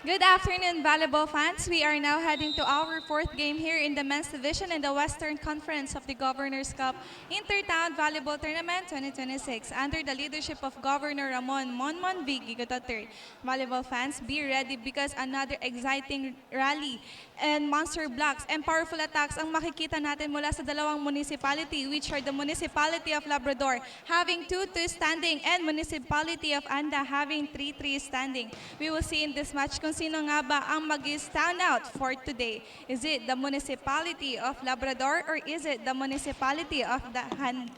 Good afternoon, volleyball fans. We are now heading to our fourth game here in the men's division in the Western Conference of the Governor's Cup Intertown Volleyball Tournament 2026 under the leadership of Governor Ramon Monmon Vigigo III. Volleyball fans, be ready because another exciting rally and monster blocks and powerful attacks ang makikita natin mula sa dalawang municipality, which are the Municipality of Labrador having 2-2 standing and Municipality of Anda having 3-3 standing. We will see in this match kung sino nga ba ang mag-stand out for today. Is it the Municipality of Labrador or is it the Municipality of the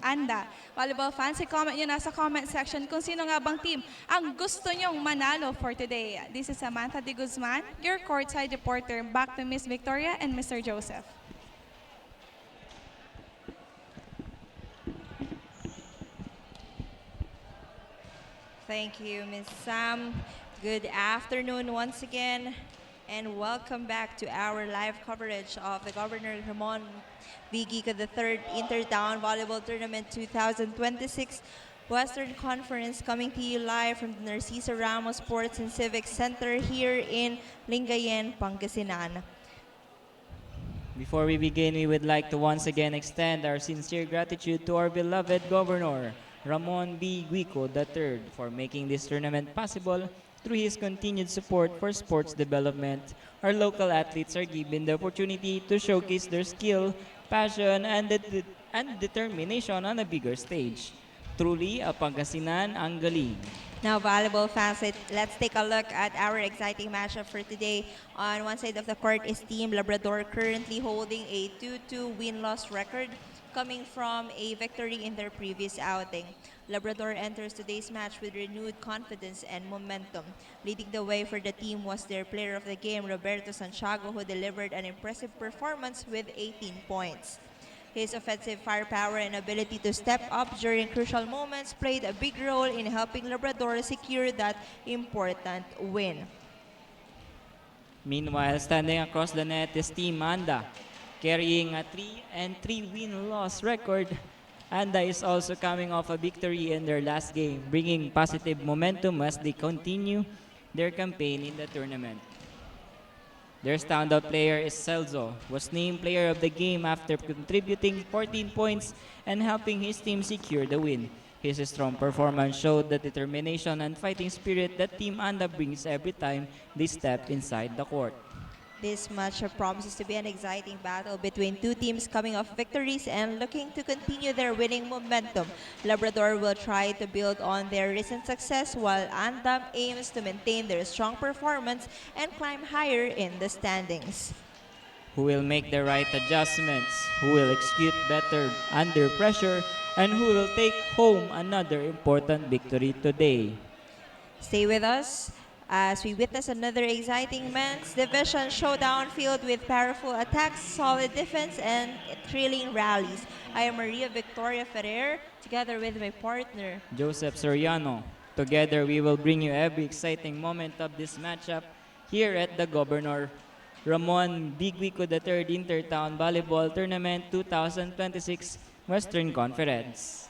Anda? Volleyball fans, i-comment nyo na sa comment section kung sino nga bang team ang gusto nyong manalo for today. This is Samantha De Guzman, your courtside reporter. Back to Miss Victoria and Mr. Joseph. Thank you, Ms. Sam. Good afternoon once again, and welcome back to our live coverage of the Governor Ramon V. Gico III Intertown Volleyball Tournament 2026 Western Conference, coming to you live from the Narcisa Ramos Sports and Civic Center here in Lingayen, Pangasinan. Before we begin, we would like to once again extend our sincere gratitude to our beloved Governor, Ramon B. Guico III, for making this tournament possible. Through his continued support for sports development, our local athletes are given the opportunity to showcase their skill, passion, and determination on a bigger stage. Truly, a Pangasinan ang galing. Now, volleyball fans, let's take a look at our exciting matchup for today. On one side of the court is Team Labrador, currently holding a 2-2 win-loss record, coming from a victory in their previous outing. Labrador enters today's match with renewed confidence and momentum. Leading the way for the team was their player of the game, Roberto Santiago, who delivered an impressive performance with 18 points. His offensive firepower and ability to step up during crucial moments played a big role in helping Labrador secure that important win. Meanwhile, standing across the net is Team Anda, carrying a 3-3 win-loss record. Anda is also coming off a victory in their last game, bringing positive momentum as they continue their campaign in the tournament. Their standout player is Celso, was named player of the game after contributing 14 points and helping his team secure the win. His strong performance showed the determination and fighting spirit that Team Anda brings every time they step inside the court. This matchup promises to be an exciting battle between two teams coming off victories and looking to continue their winning momentum. Labrador will try to build on their recent success, while Andam aims to maintain their strong performance and climb higher in the standings. Who will make the right adjustments, who will execute better under pressure, and who will take home another important victory today. Stay with us as we witness another exciting men's division showdown filled with powerful attacks, solid defense, and thrilling rallies. I am Maria Victoria Ferrer, together with my partner, Joseph Soriano. Together, we will bring you every exciting moment of this matchup here at the Governor Ramon Biguico III Intertown Volleyball Tournament 2026 Western Conference.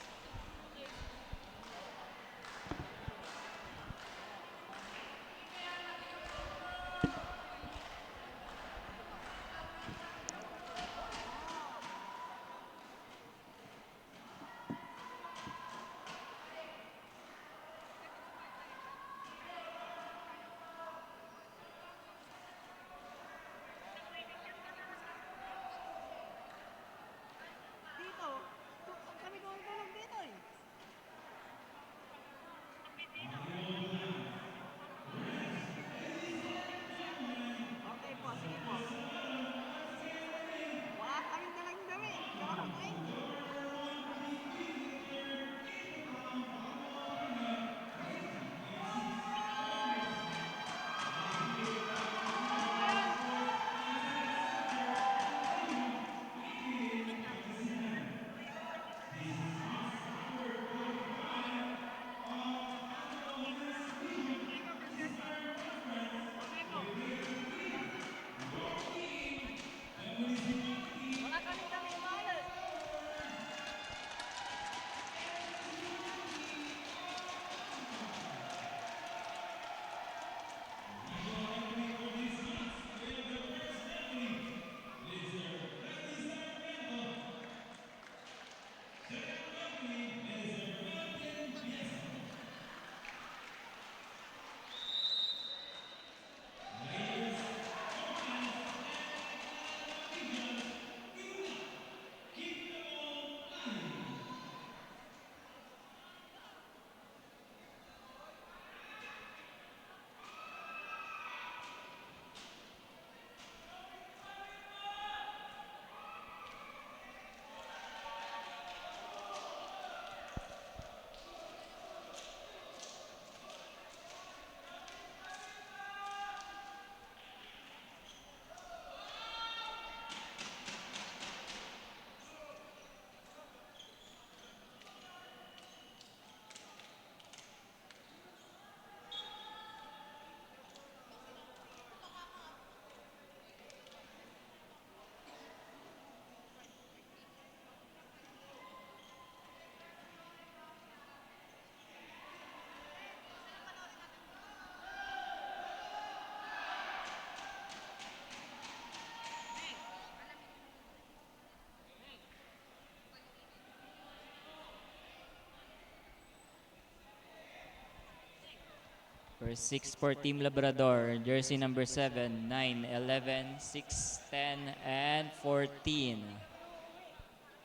First 6 for Team Labrador. Jersey number 7, 9, 11, 6, 10, and 14.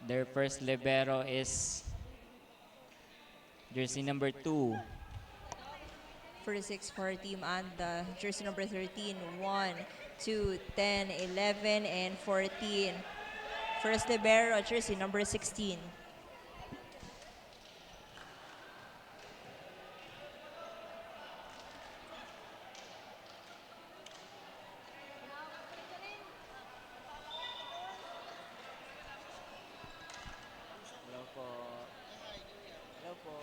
Their first libero is jersey number 2. First 6 for Team Anda. Jersey number 13, 1, 2, 10, 11, and 14. First libero, jersey number 16. Hello po. Hello po.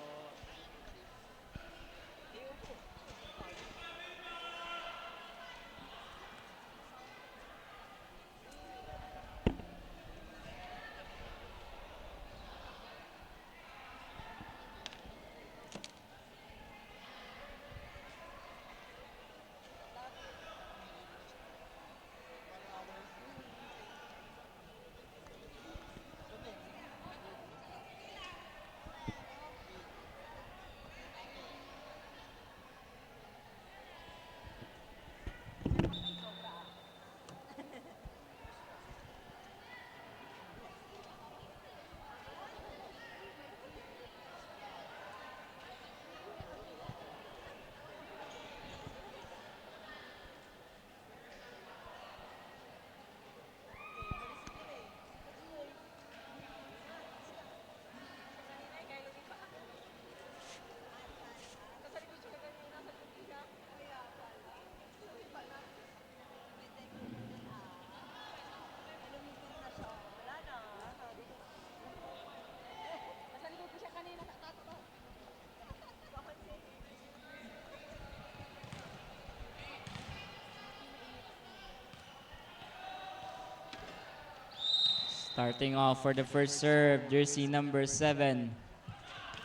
Starting off for the first serve, jersey number 7,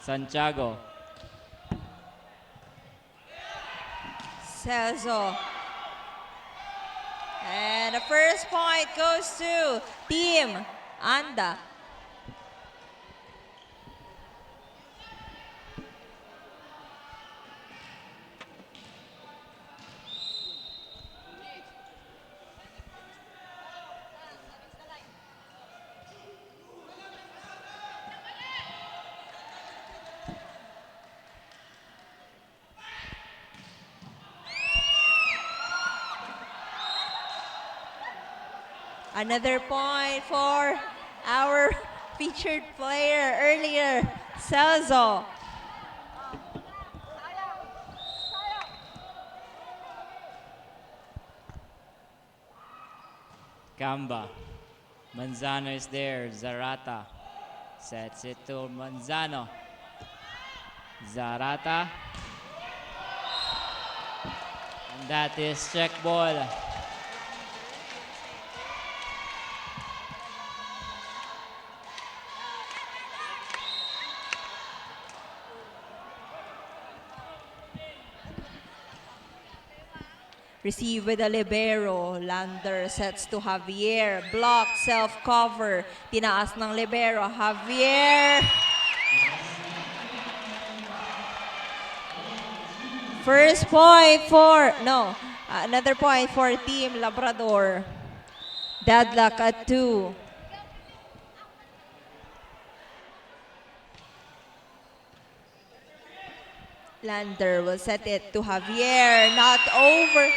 Santiago. Celso. And the first point goes to Team Anda. Another point for our featured player earlier, Celso. Kamba. Manzano is there. Zarata sets it to Manzano. Zarata. And that is check ball. Receive with a libero. Lander sets to Javier. Block, self-cover. Tinaas ng libero. Javier. First point for, another point for Team Labrador. Deadlock at 2. Lander will set it to Javier. Not over.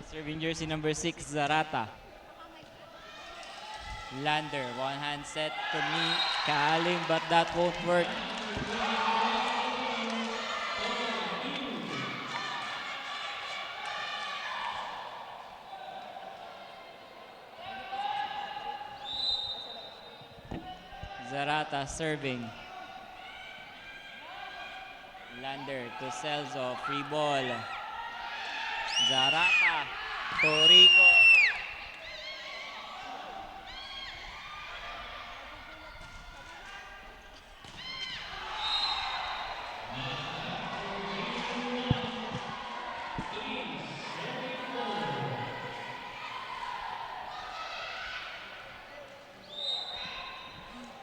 Serving jersey number 6, Zarata. Lander, one hand set to me, Kalim, but that won't work. Zarata serving. Lander to Celso, free ball. Zarata to Rico.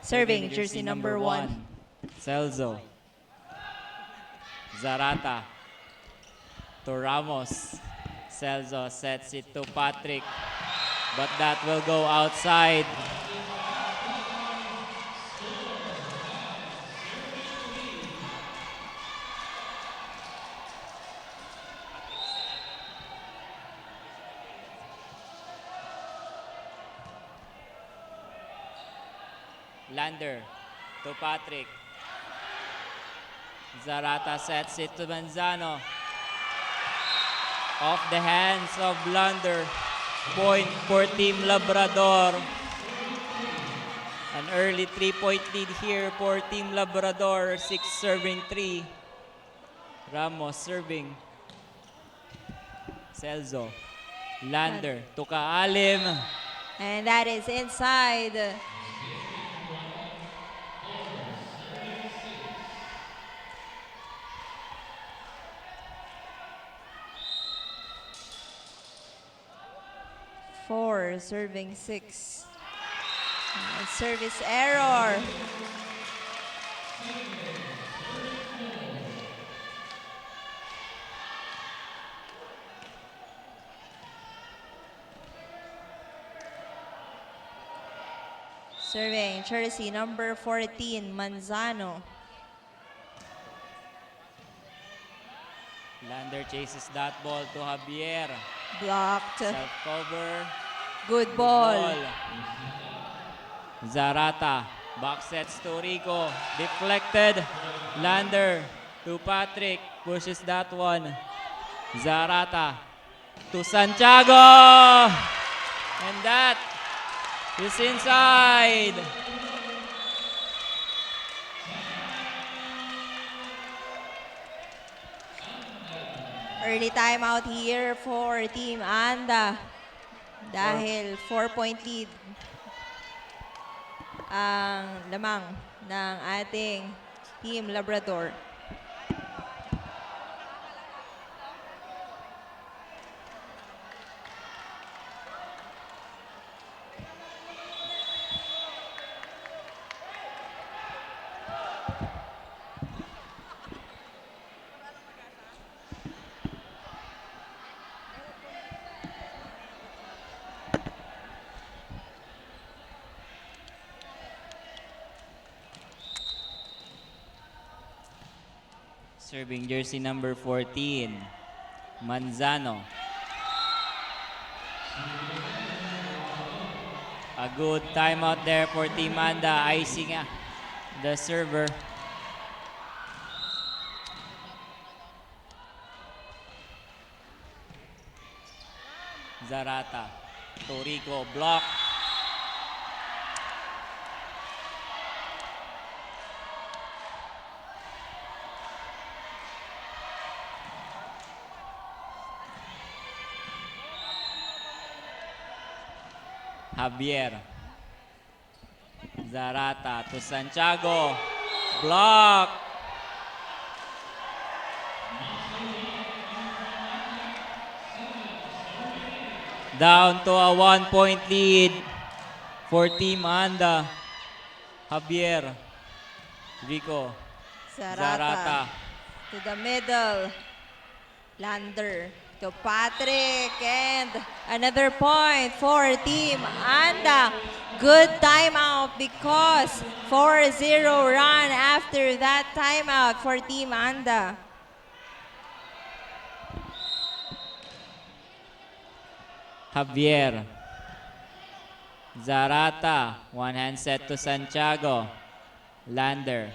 Serving jersey number 1. Celso. Zarata to Ramos. Celso sets it to Patrick, but that will go outside. Lander to Patrick. Zarata sets it to Manzano. Off the hands of Lander. Point for Team Labrador. An early 3-point lead here for Team Labrador. 6 serving 3. Ramos serving. Celso. Lander to Kaalim. And that is inside. Four, serving 6. Service error. Serving jersey number 14, Manzano. Lander chases that ball to Javier. Blocked. Self-cover. Good ball. Zarata. Back sets to Rico. Deflected. Lander to Patrick. Pushes that one. Zarata to Santiago. And that is inside. Early timeout here for Team Anda. Dahil 4-point lead ang lamang ng ating Team Labrador. Serving jersey number 14, Manzano. A good timeout there for Team Anda, icing the server. Zarata, Torico, block. Javier. Zarata to Santiago. Block. Down to a 1-point lead for Team Anda. Javier. Rico. Zarata. To the middle. Lander to Patrick, and another point for Team Anda. Good timeout because 4-0 run after that timeout for Team Anda. Javier. Zarata. One hand set to Santiago. Lander.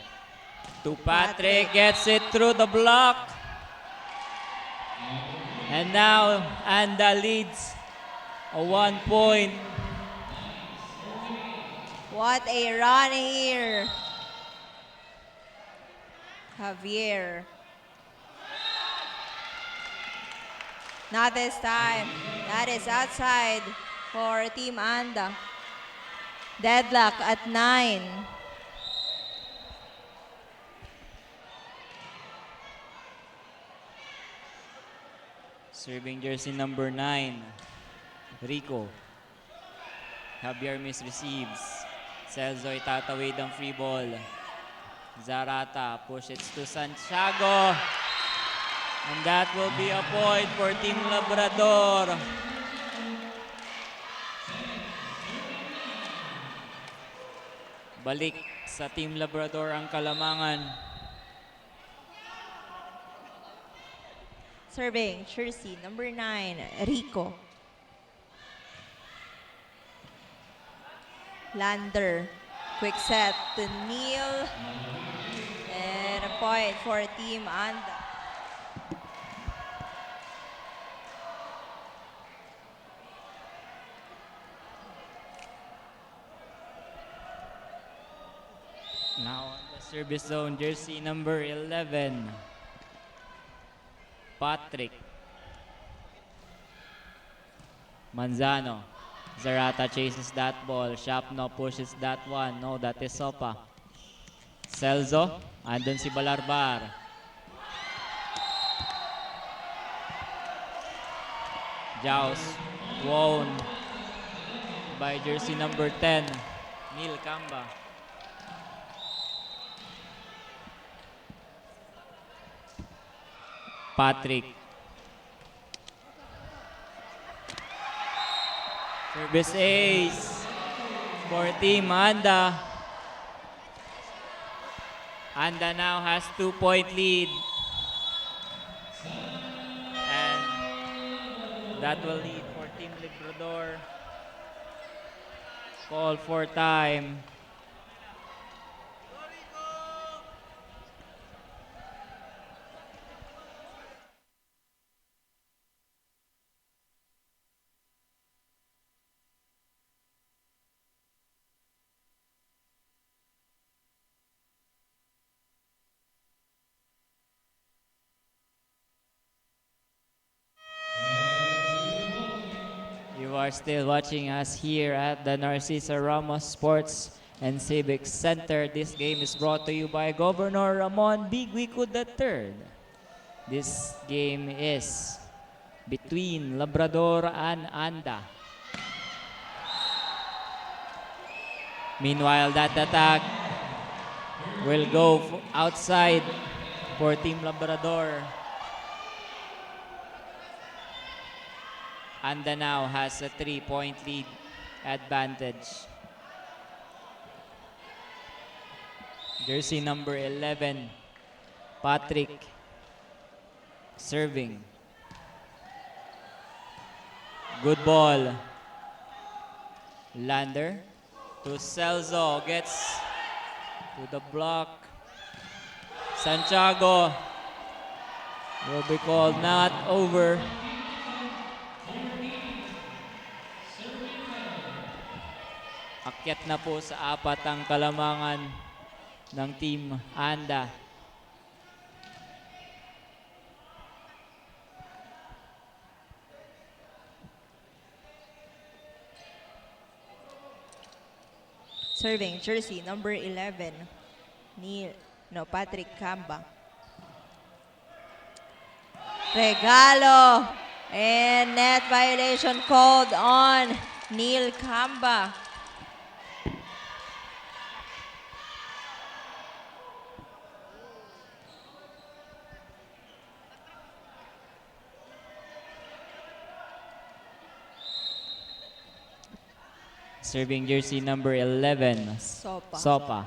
To Patrick. Gets it through the block. And now Anda leads a 1 point. What a run here. Javier. Not this time. That is outside for Team Anda. Deadlock at 9. Serving jersey number 9, Rico. Javier misreceives. Celso itatawid ang free ball. Zarata push it to Santiago. And that will be a point for Team Labrador. Balik sa Team Labrador ang kalamangan. Serving, jersey number 9, Rico. Lander, quick set to Neil. And a point for Team Anda. Now on the service zone, jersey number 11, Patrick. Manzano. Zarata chases that ball. Shapno pushes that one. No, that is Sopa. Celso. Andun si Balarbar. Jaus. Won by jersey number 10, Neil Camba. Patrick. Service ace for Team Anda. Anda now has 2-point lead. And that will lead for Team Labrador. Call for time. You are still watching us here at the Narcisa Ramos Sports and Civic Center. This game is brought to you by Governor Ramon Bigwicud III. This game is between Labrador and Anda. Meanwhile, that attack will go outside for Team Labrador. Anda now has a 3-point lead advantage. Jersey number 11, Patrick, serving. Good ball. Lander to Celso, gets to the block. Santiago will be called not over. Akyat na po sa 4 ang kalamangan ng Team Anda. Serving, jersey number 11, Patrick Camba. Regalo. And net violation called on Neil Camba. Serving jersey number 11, Sopa.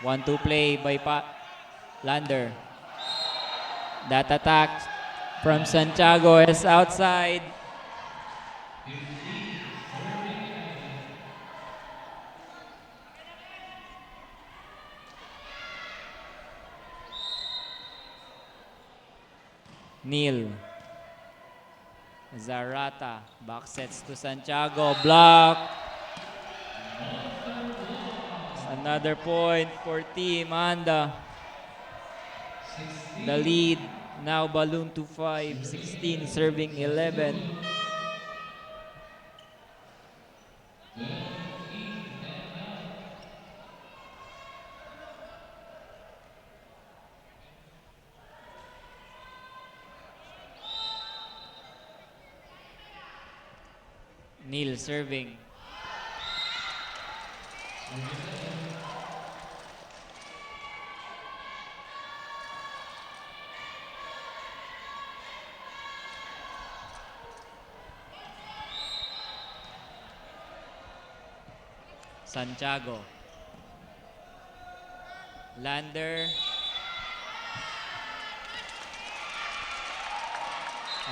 One-two play by Lander. That attack from Santiago is outside. Neil. Zarata, back sets to Santiago, block. Another point for Team Anda. The lead now balloon to 5, 16 serving 11. Neil serving. Santiago. Lander.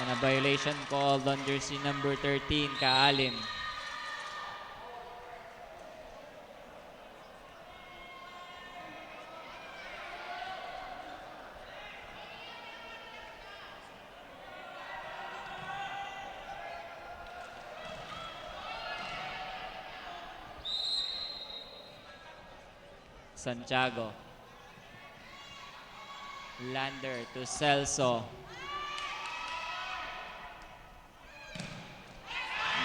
And a violation called on jersey number 13, Kaalim. Santiago. Lander to Celso.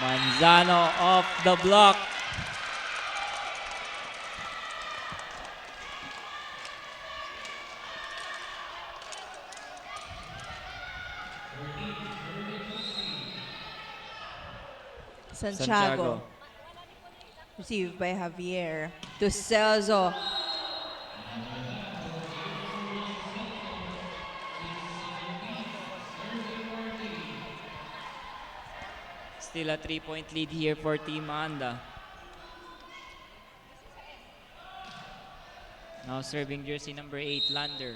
Manzano off the block. Santiago. Received by Javier. To Celso. Still a 3-point lead here for Team Anda. Now serving jersey number 8, Lander.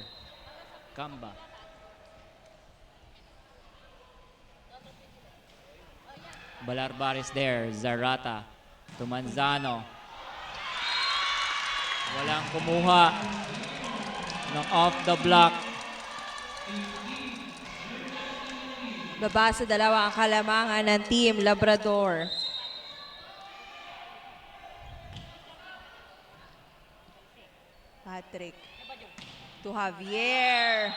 Kamba. Balarbar is there. Zarata to Manzano. Walang kumuha ng off the block. Baba sa dalawa ang kalamangan ng Team Labrador. Patrick. To Javier.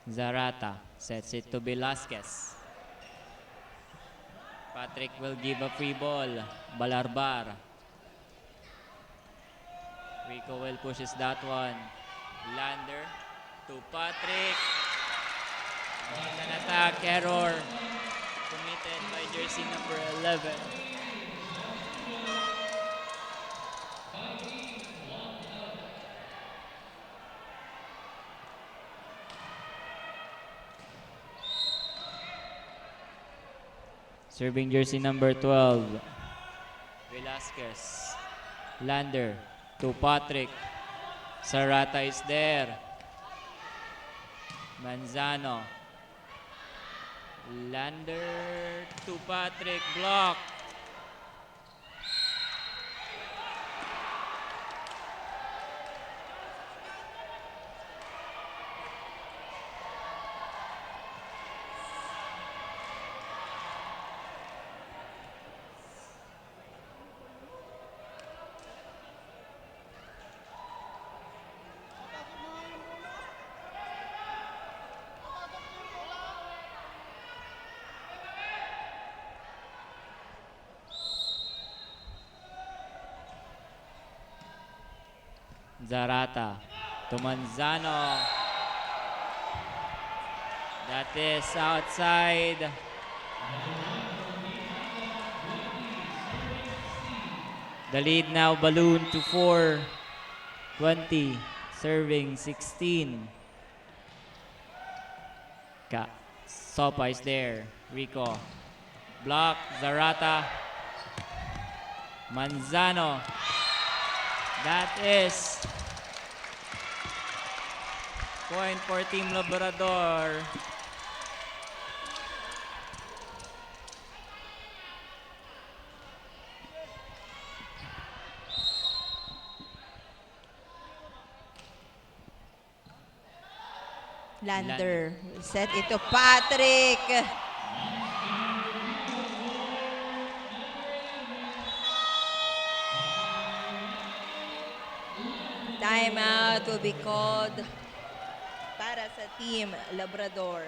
Zarata sets it to Velasquez. Patrick will give a free ball. Balarbar. Rico will pushes that one. Lander to Patrick. And an attack error committed by jersey number 11. Serving jersey number 12, Velasquez. Lander to Patrick. Zarata is there. Manzano. Lander to Patrick. Block. Zarata to Manzano. That is outside. The lead now ballooned to 4-20, serving 16. Sopa is there. Rico. Block. Zarata. Manzano. That is point for Team Labrador. Lander. Set it to Patrick. Timeout will be called para sa Team Labrador.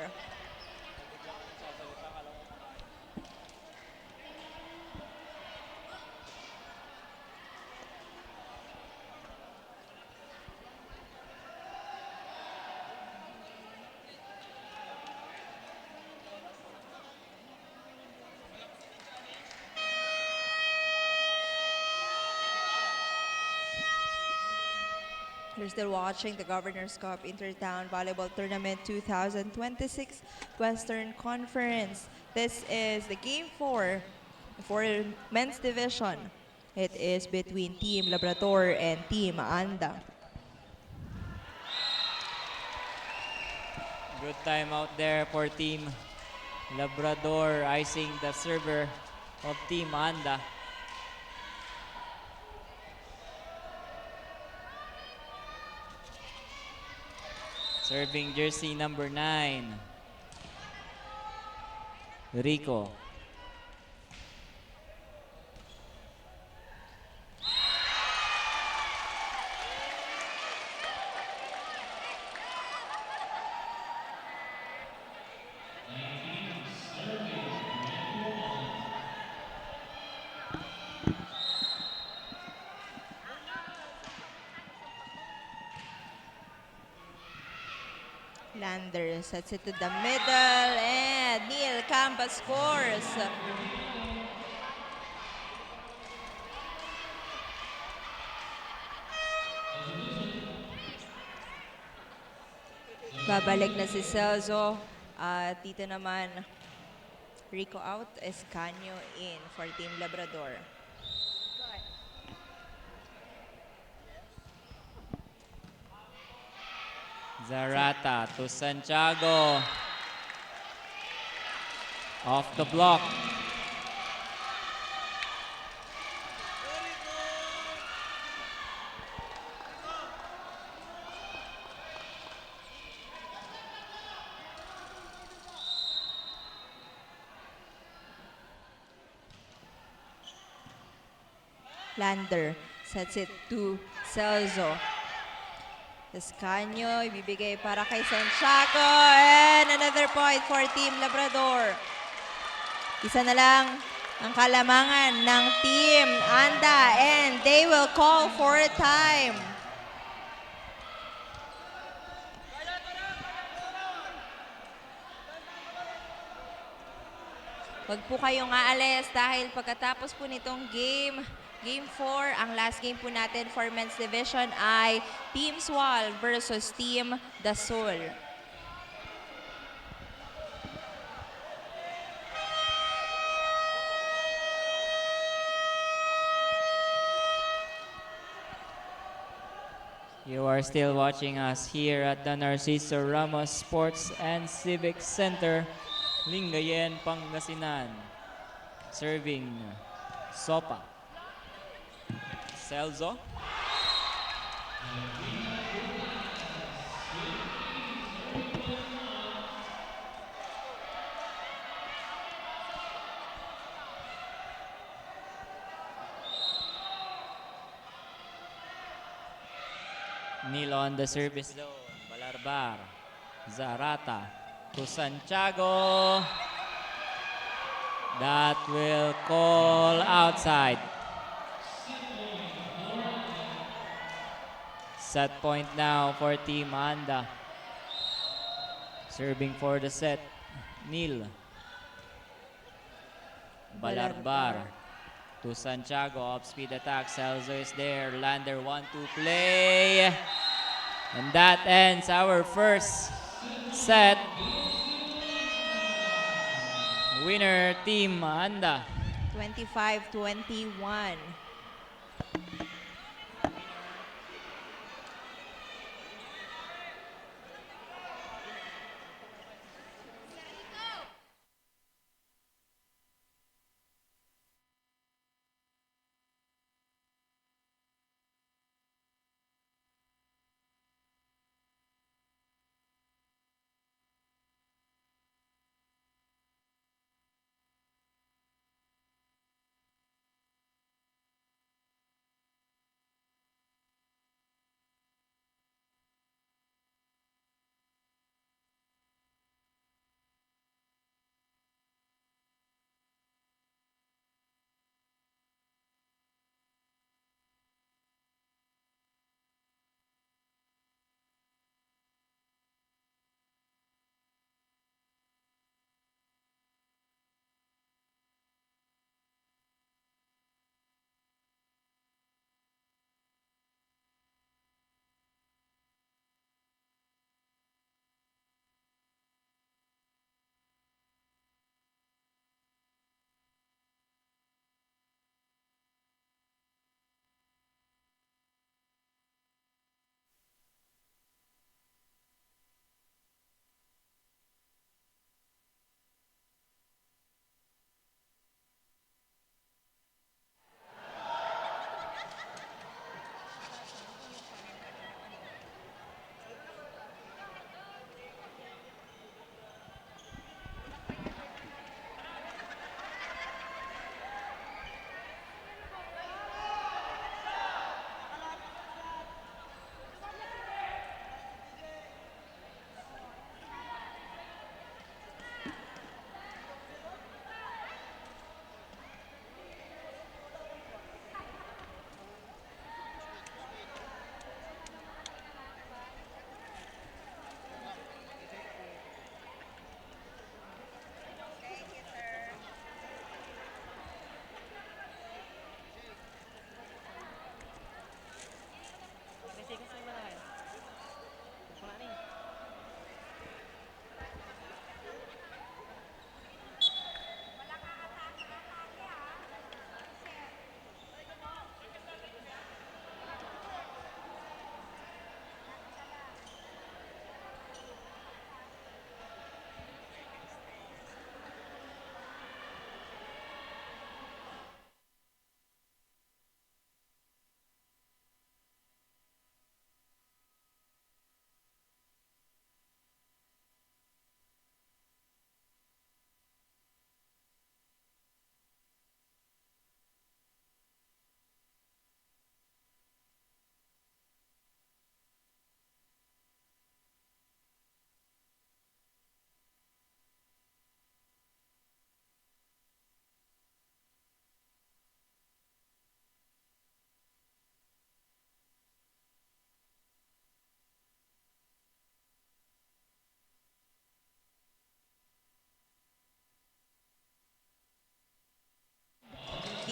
You're still watching the Governor's Cup Intertown Volleyball Tournament 2026 Western Conference. This is the game 4 for men's division. It is between Team Labrador and Team Anda. Good time out there for Team Labrador, icing the server of Team Anda. Serving jersey number 9, Rico. Lander sets it to the middle and Neil Campos scores. Babalik na si Celso. At dito naman, Rico out, Escanio in for Team Labrador. Zarata to Santiago. Off the block. Lander sets it to Celso. Escanio, ibibigay para kay Santiago. And another point for Team Labrador. Isa na lang ang kalamangan ng Team Anda and they will call for time. Huwag po kayong aalis dahil pagkatapos po nitong Game 4, ang last game po natin for men's division ay Team Swal versus Team Dasol. You are still watching us here at the Narciso Ramos Sports and Civic Center, Lingayen, Pangasinan. Serving Sopa. Celso. Neil on the service zone. Balarbar. Zarata to Santiago. That will call outside. Set point now for Team Anda. Serving for the set, Neil. Balarbar to Santiago, off-speed attack. Celso is there. Lander 1-2 play. And that ends our first set. Winner, Team Anda. 25-21.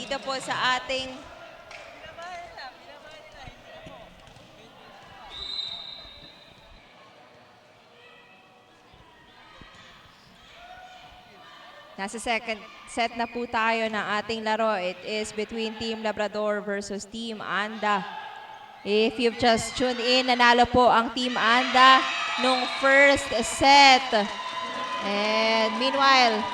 dito po sa ating nasa second set na po tayo ng ating laro. It is between Team Labrador versus Team Anda. If you've just tuned in, nanalo po ang Team Anda nung first set. And meanwhile,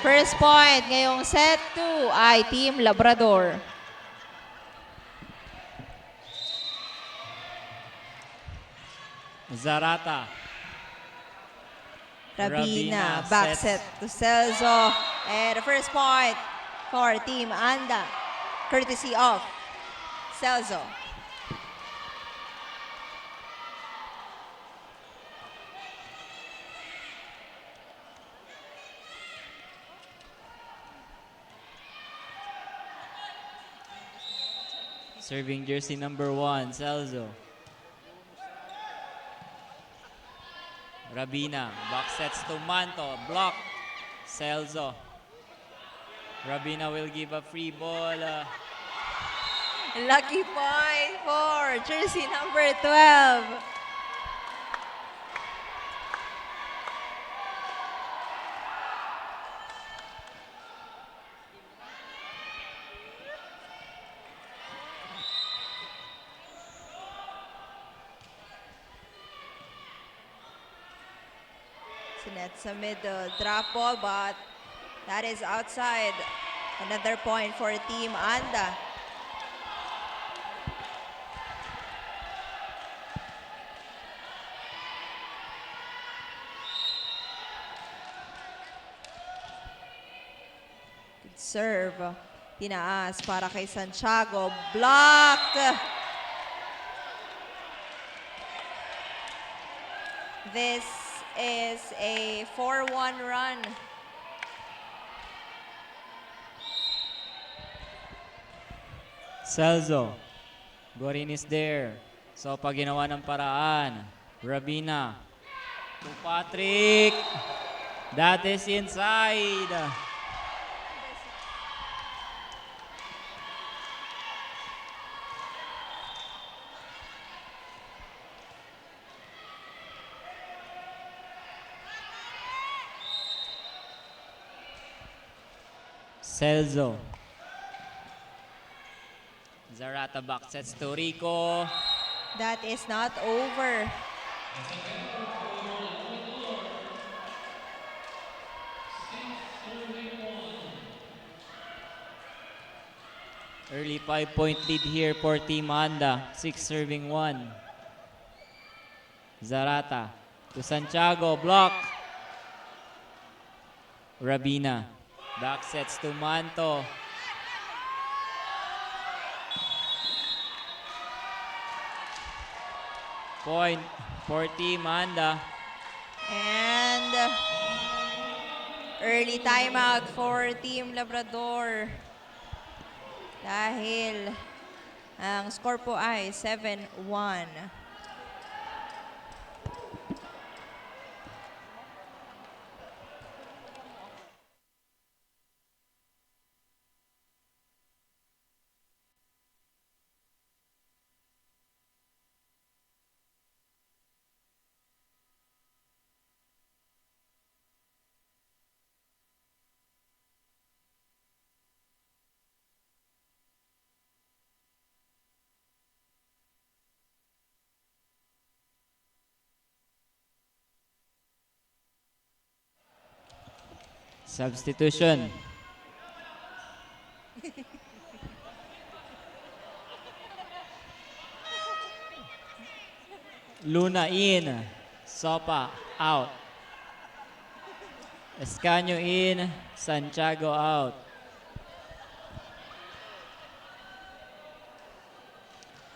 first point ngayong set 2 ay Team Labrador. Zarata. Rabina, Rabina back sets. set to Celso. And the first point for Team Anda, courtesy of Celso. Serving jersey number 1, Celso. Rabina, back sets to Manto, block, Celso. Rabina will give a free ball. Lucky point for jersey number 12. Sinet sa middle, drop ball, but that is outside. Another point for Team Anda. Good serve. Tinaas para kay Santiago. Blocked. This is a 4-1 run. Celso. Gorin is there. So pag ginawa ng paraan, Rabina. To Patrick. That is inside. Celso. Zarata back sets to Rico. That is not over. Early 5-point lead here for Team Anda. 6 serving 1. Zarata to Santiago. Block. Rabina. Back sets to Manto. Point for Team Anda. And early timeout for Team Labrador. Dahil ang score po ay 7-1. Substitution. Luna in. Sopa out. Escanio in. Santiago out.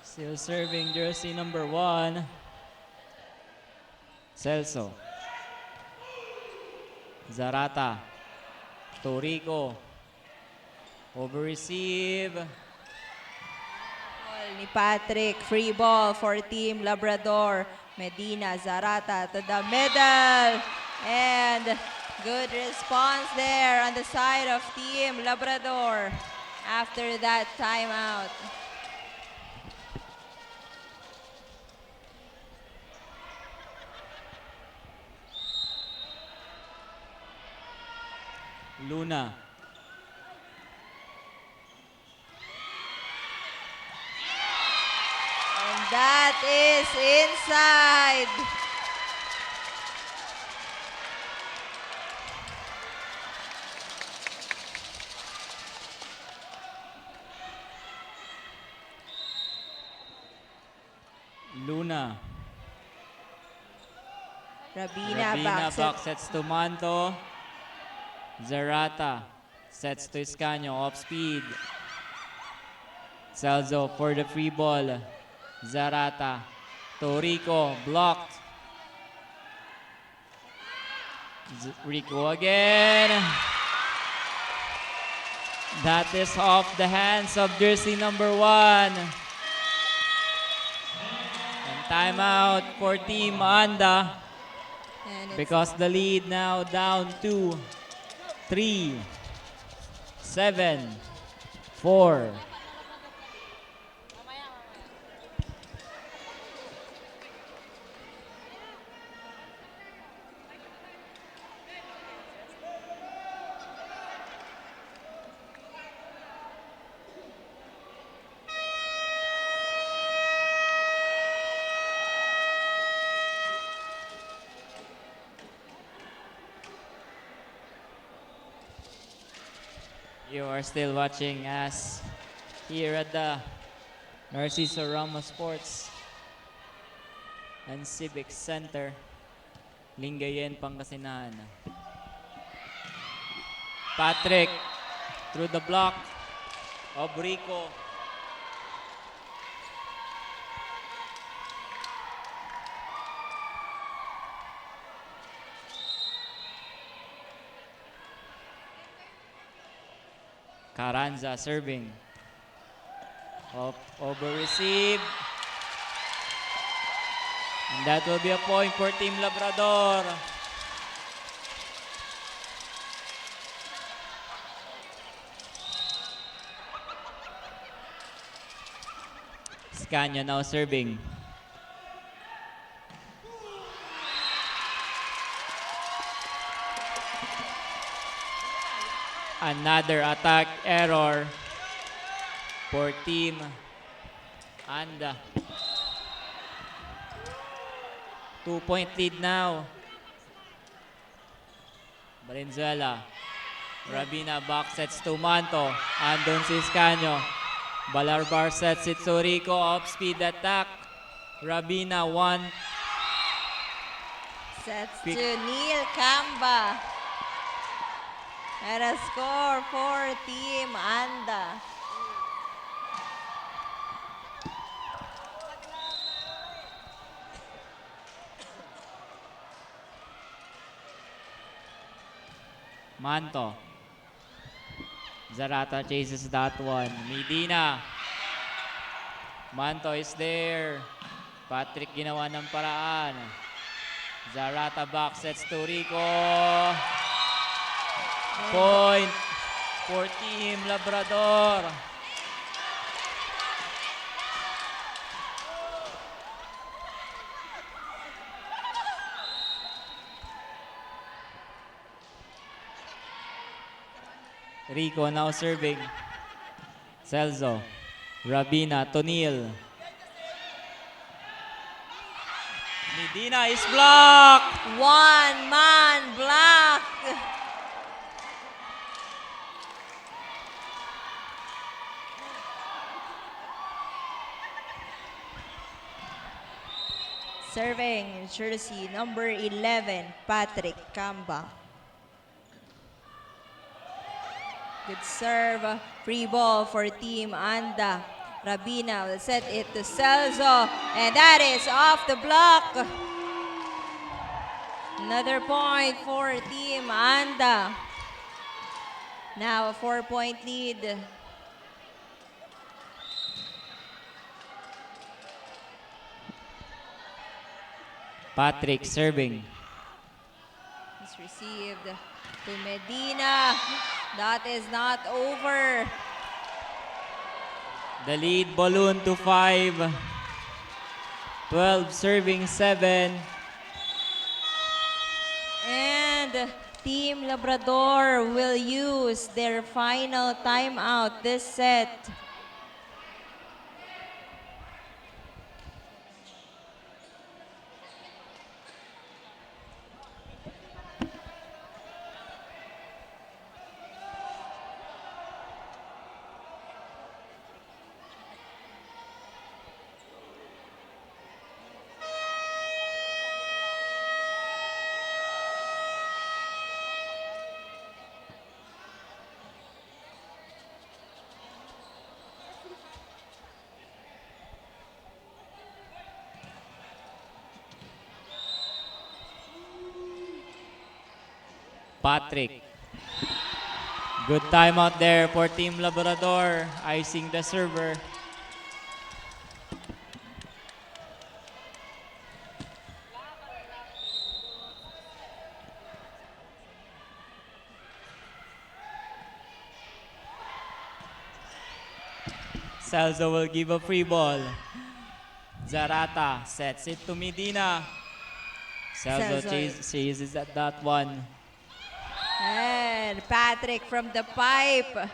Still serving jersey number 1. Celso. Zarata. Torico. Over receive. Ball ni Patrick. Free ball for Team Labrador. Medina, Zarata to the middle. And good response there on the side of Team Labrador. after that timeout. Luna. And that is inside. Luna. Rabina Rabina back back sets to Manto. Zarata sets to Iscanio off speed. Celso for the free ball. Zarata to Rico, blocked. Rico again. That is off the hands of jersey number 1. And timeout for Team Anda And it's because the lead now down to 3, 7, 4. You are still watching us here at the Narciso Ramos Sports and Civic Center, Lingayen, Pangasinan. Patrick through the block of Rico. Carranza serving. Over receive. And that will be a point for Team Labrador. Scania now serving. Another attack error for Team Anda. 2-point lead now. Valenzuela. Rabina back sets to Manto. Andon si Iscanio. Balarbar sets it to Rico. Off-speed attack. Rabina 1. sets Pick. to Neil Camba. And a score for Team Anda. Manto. Zarata chases that one. Medina. Manto is there. Patrick ginawa ng paraan. Zarata back sets to Rico. Point for Team Labrador. Rico now serving. Celso. Rabina to Neil. Medina is blocked. One man block. Serving jersey number 11, Patrick Camba. Good serve, free ball for Team Anda. Rabina will set it to Celso, and that is off the block. Another point for Team Anda. Now a 4-point lead. Patrick serving. It's received to Medina. That is not over. The lead balloon to 5. 12 serving 7. And Team Labrador will use their final timeout this set. Patrick. Good time out there for Team Labrador, icing the server. Celso will give a free ball. Zarata sets it to Medina. Celso chases at that one. And Patrick from the pipe.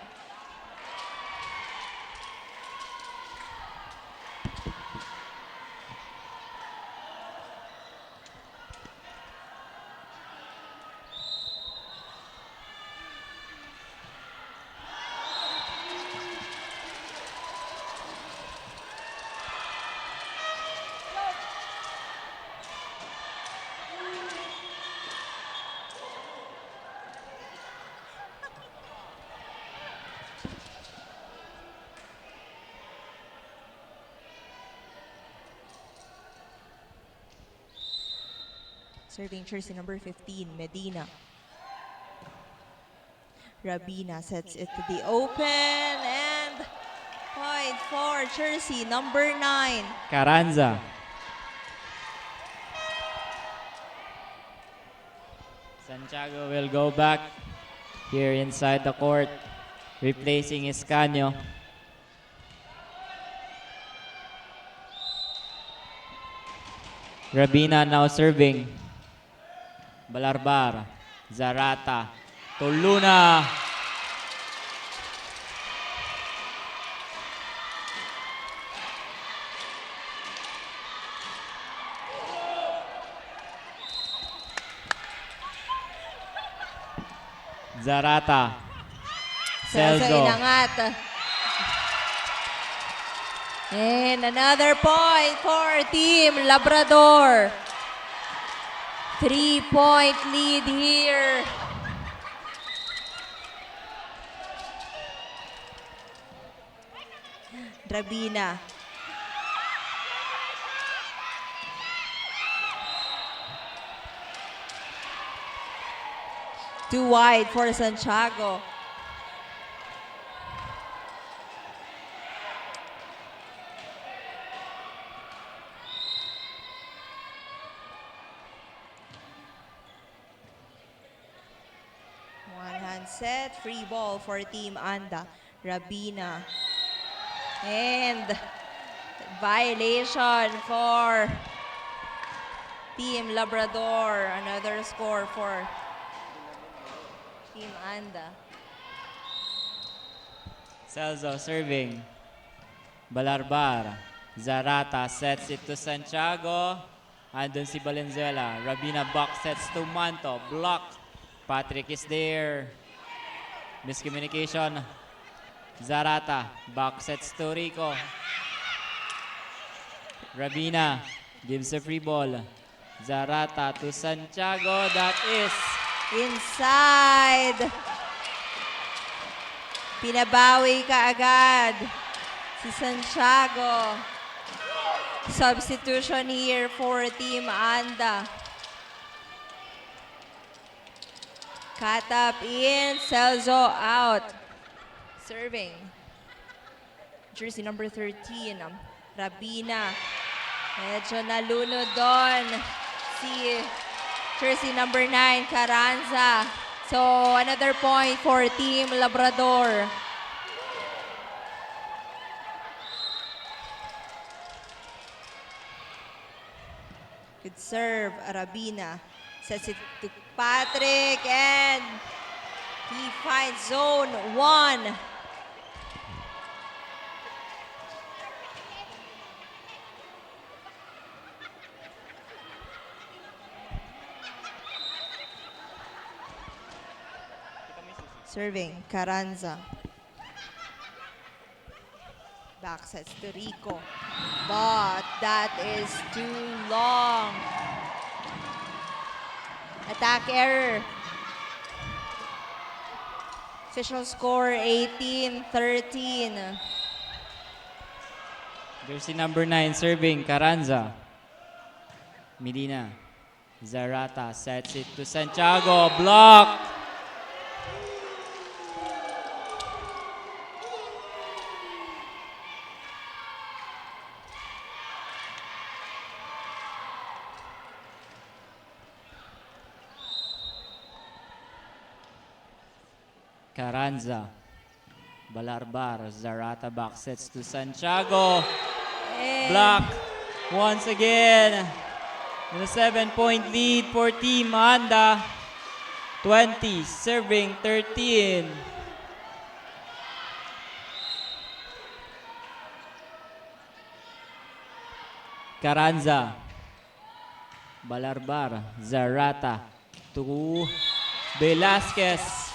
Serving jersey number 15, Medina. Rabina sets it to the open and point for jersey number 9. Carranza. Santiago will go back here inside the court, replacing Escanio. Rabina now serving. Balarbar, Zarata, Toluna. Zarata. Celso Celso. inangat. And another point for Team Labrador. 3-point lead here. Rabina. Too wide for Santiago. One-hand set, free ball for Team Anda. Rabina. And violation for Team Labrador. Another score for Team Anda. Celso serving. Balarbar. Zarata sets it to Santiago. Andun si Valenzuela. Rabina box sets to Manto. Block. Patrick is there. Miscommunication. Zarata. Box sets to Rico. Rabina gives a free ball. Zarata to Santiago. That is Inside. Pinabawi ka agad si Santiago. Substitution here for Team Anda. Cut up in, Celso out. Serving. Jersey number 13, Rabina. Medyo nalunod doon si jersey number 9, Carranza. So, another point for Team Labrador. Good serve, Rabina. Sets it to Patrick and he finds zone 1. Serving, Carranza. Back sets to Rico. But that is too long. Attack error. Official score 18-13. Jersey number 9 serving, Carranza. Medina. Zarata sets it to Santiago. Block! Carranza. Balarbar. Zarata back sets to Santiago. Block once again. And a 7-point lead for Team Anda. 20 serving 13. Carranza. Balarbar. Zarata to Velasquez.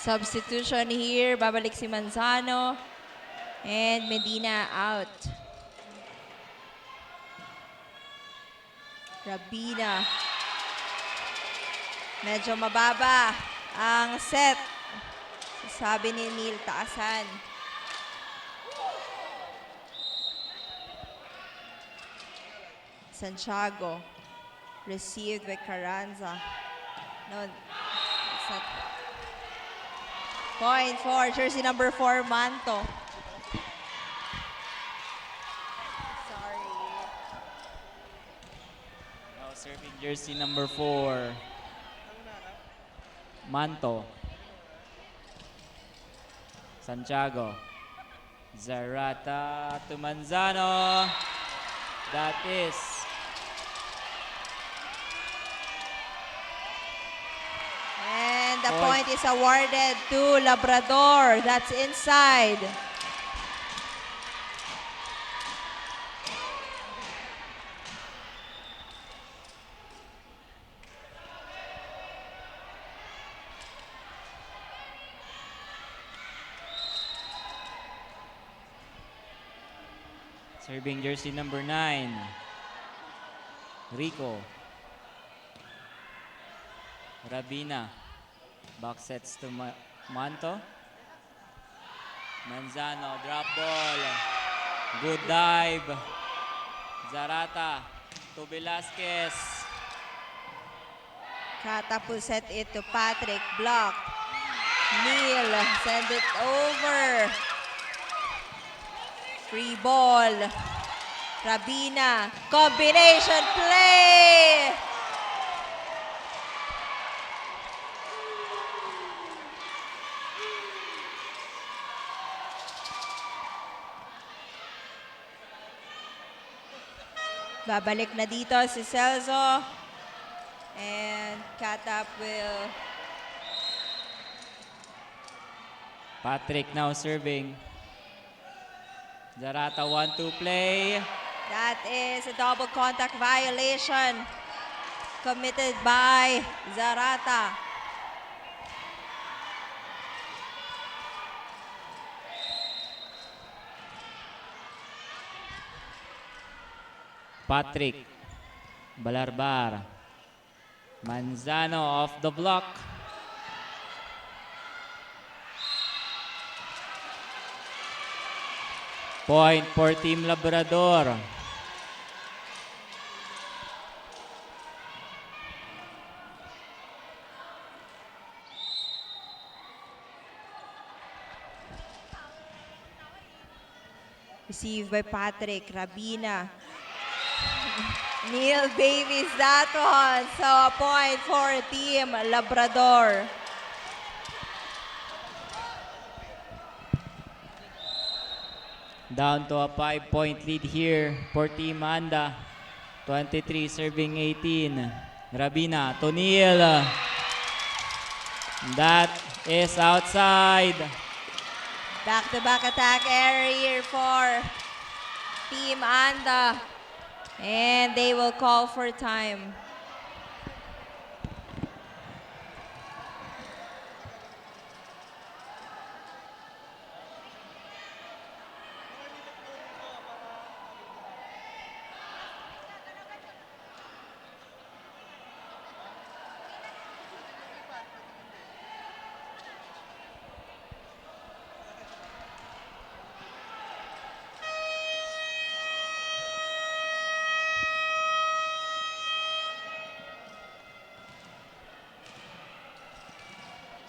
Substitution here. Babalik si Manzano. And Medina out. Rabina. Medyo mababa ang set. Sabi ni Neil, taasan. Santiago. Received by Carranza. No, it's not. Point for jersey number 4, Manto. Sorry. Now serving jersey number 4, Manto. Santiago. Zarata to Manzano. That is And the point is awarded to Labrador. That's inside. serving jersey number 9, Rico. Rabina. Back sets to Manto. Manzano, drop ball. Good dive. Zarata to Velasquez. Catapult set it to Patrick. Block. Neil send it over. Free ball. Rabina. Combination play. Babalik na dito si Celso. And Catap will... Patrick now serving. Zarata 1-2 play. That is a double contact violation committed by Zarata. Patrick. Balarbar. Manzano off the block. Point for Team Labrador. Received by Patrick. Rabina. Neil babies that one. So a point for Team Labrador. Down to a 5-point lead here for Team Anda. 23 serving 18. Rabina, Tonil. That is outside. Back-to-back attack area for Team Anda. And they will call for time.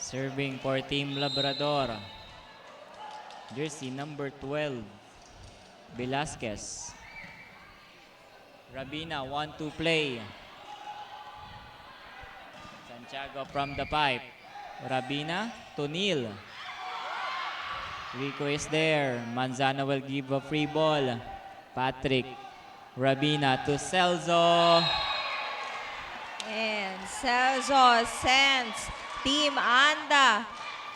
Serving for Team Labrador. Jersey number 12, Velasquez. Rabina, 1-2 play. Santiago from the pipe. Rabina, Tonil. Rico is there. Manzano will give a free ball. Patrick. Rabina to Celso. And Celso sends Team Anda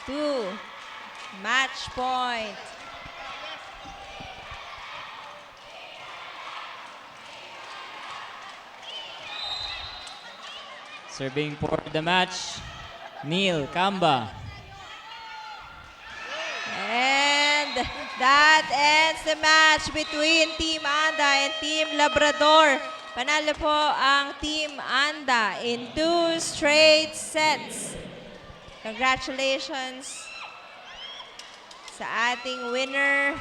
to match point. Serving for the match, Neil Kamba. And that ends the match between Team Anda and Team Labrador. Panalo po ang Team Anda in 2 straight sets. Congratulations sa ating winner.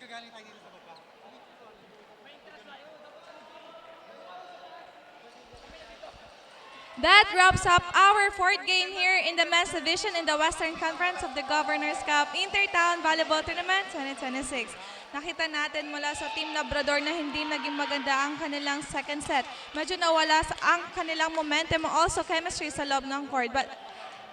Galing tayo dito sa baba. That wraps up our fourth game here in the men's division in the Western Conference of the Governors Cup Intertown Volleyball Tournament 2026. Nakita natin mula sa Team Labrador na hindi naging maganda ang kanilang second set. Medyo nawala ang kanilang momentum, also chemistry sa loob ng court. But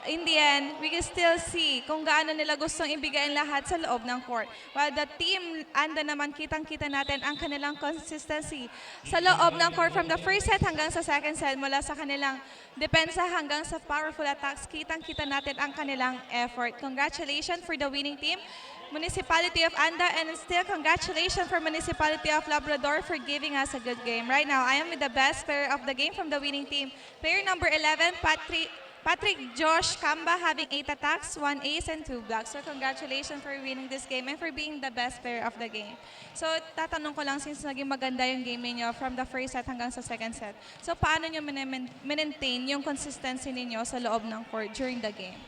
in the end, we can still see kung gaano nila gustong ibigay ang lahat sa loob ng court. While the Team Anda naman, kitang-kita natin ang kanilang consistency sa loob ng court from the first set hanggang sa second set, mula sa kanilang depensa hanggang sa powerful attacks, kitang-kita natin ang kanilang effort. Congratulations for the winning team, Municipality of Anda, and still congratulations for Municipality of Labrador for giving us a good game. Right now, I am with the best player of the game from the winning team. Player number 11, Patrick Josh Kamba, having 8 attacks, 1 ace, and 2 blocks. So congratulations for winning this game and for being the best player of the game. So tatanong ko lang, since naging maganda yung game niyo from the first set hanggang sa second set, so paano nyo maintain yung consistency ninyo sa loob ng court during the game?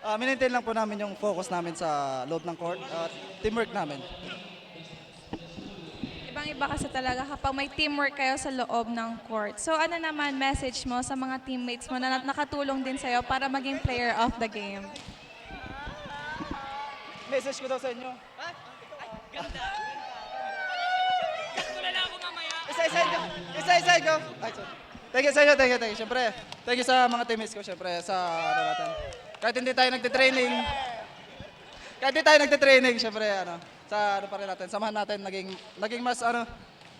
Minentain lang po namin yung focus namin sa loob ng court at teamwork namin. Ibang-iba kasi talaga kapag may teamwork kayo sa loob ng court. So ano naman message mo sa mga teammates mo na nakatulong din sa'yo para maging player of the game? Message ko daw sa inyo. Isa-isa ko. Thank you sa inyo, thank you. Siyempre, thank you sa mga teammates ko, siyempre, sa ano natin. Kahit hindi tayo nagte-training, siyempre, sa ano pa rin natin, samahan natin, naging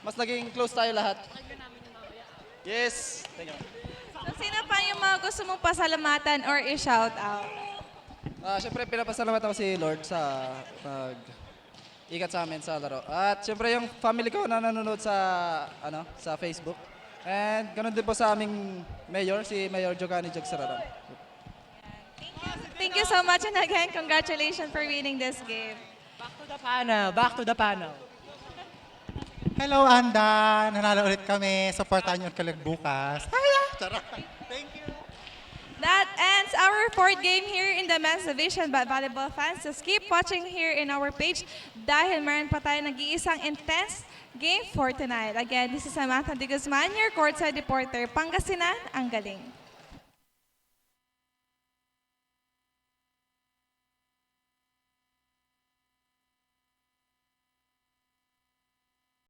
mas naging close tayo lahat. Yes. Thank you. So sino pa yung mga gusto mong pasalamatan or i-shout out? Siyempre, pinapasalamat ako si Lord sa ikat sa amin sa laro. At siyempre, yung family ko na nanonood sa Facebook. And ganun din po sa aming mayor, si Mayor Jogani Jagsararan. Thank you so much, and again, congratulations for winning this game. Back to the panel. Hello, Anda! Nanalo ulit kami. Supportan niyo ulit bukas. Hiya! Charot! Thank you! That ends our fourth game here in the men's division. But volleyball fans, just keep watching here in our page dahil meron pa tayo nag-iisang intense game for tonight. Again, this is Samantha De Guzman, your courtside reporter. Pangasinan, ang galing.